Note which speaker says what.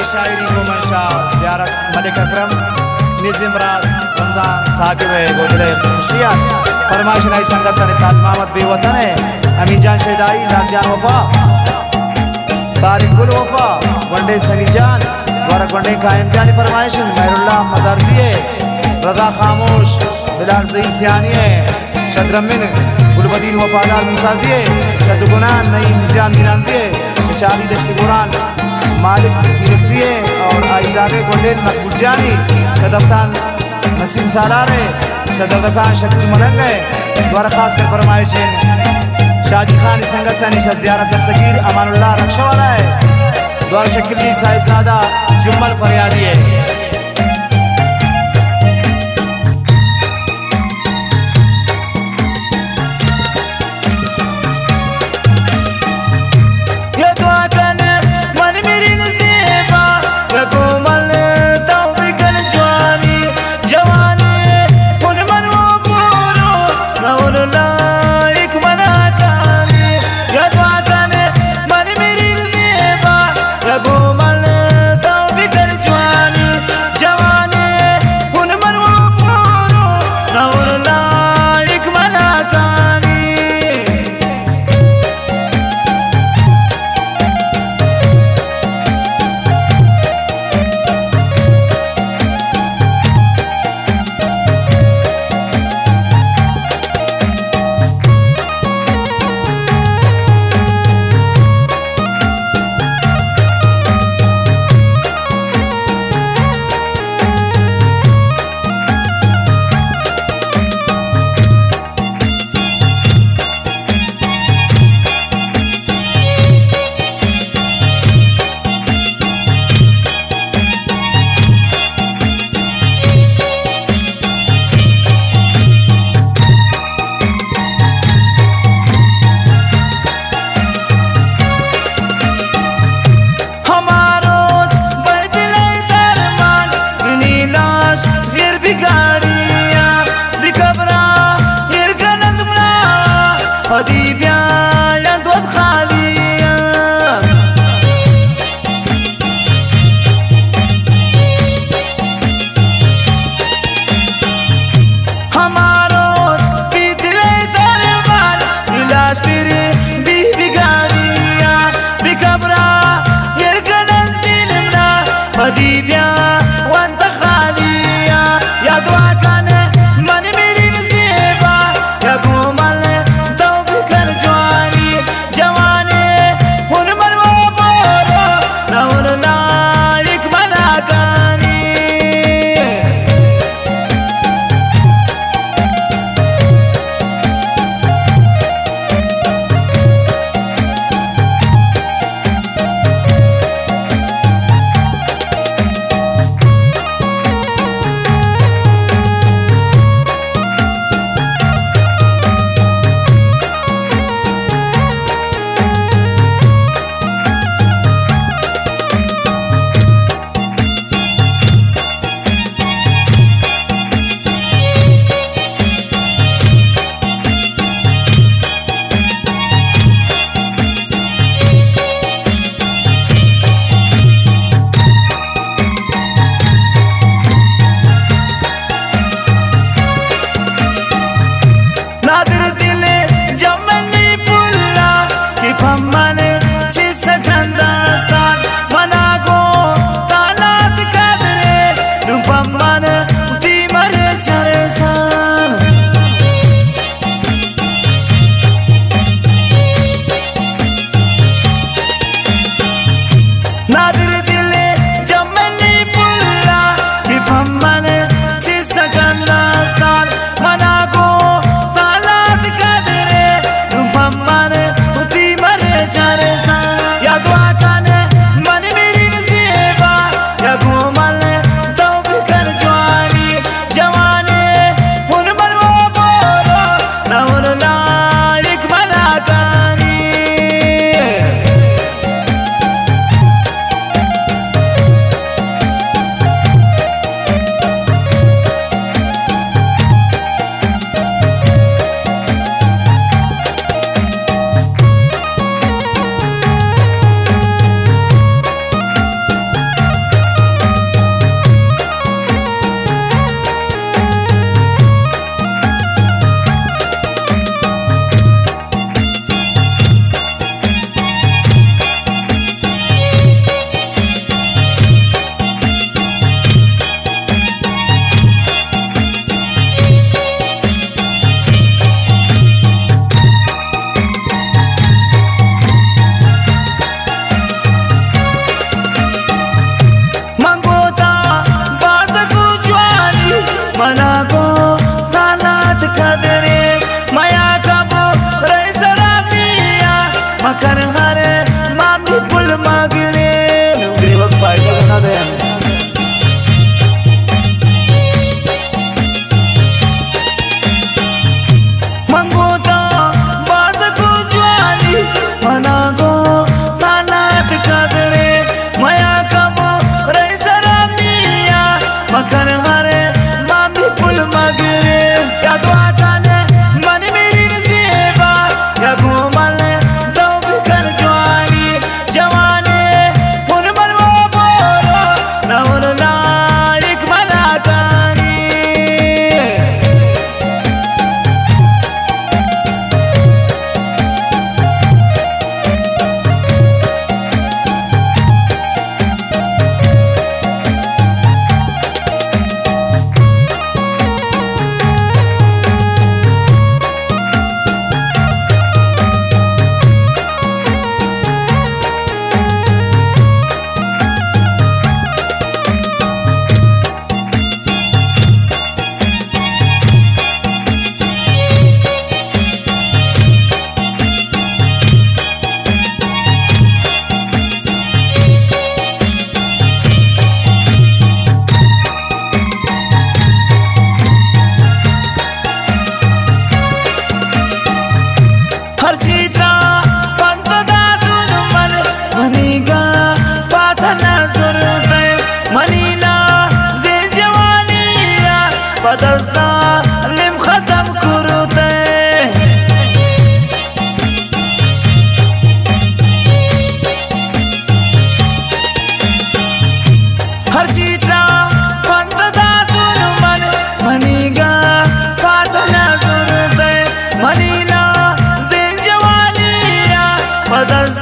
Speaker 1: शायरी को मंशा ज़ियारत मलिक अकरम निज़िम राज रमजान साकिब है गोजरे खुशियाँ फरमाइश नई संगत ने ताज मोहम्मद बेवतन है अमीन जान शहदाई लाख जान वफा तारिक गुल वफा वनडे सनी जान द्वारा वनडे कायम जानी फरमाइश महरुल्लाह मदरसी है रजा खामोश बिलाल ज़ई सियानी है शद्रमिन गुलबदीन वफादार मुसाजी है शदुगुनान नईम जान मीरांजी है शादी दश्ती कुरान मालिक मिरक्सी है और आइजादे गोल्डन मकबूल जानी शदफ्तान नसीम सालार है शदरदखान शकील मलंग है द्वारा खास कर फरमाइश शादी खान संगत निशा ज़ियारत दस्तगीर अमानुल्लाह रक्षावाला है द्वारा शकील जी साहिबजादा जुम्मल फरियादी है।
Speaker 2: या
Speaker 1: زين جوالي بدل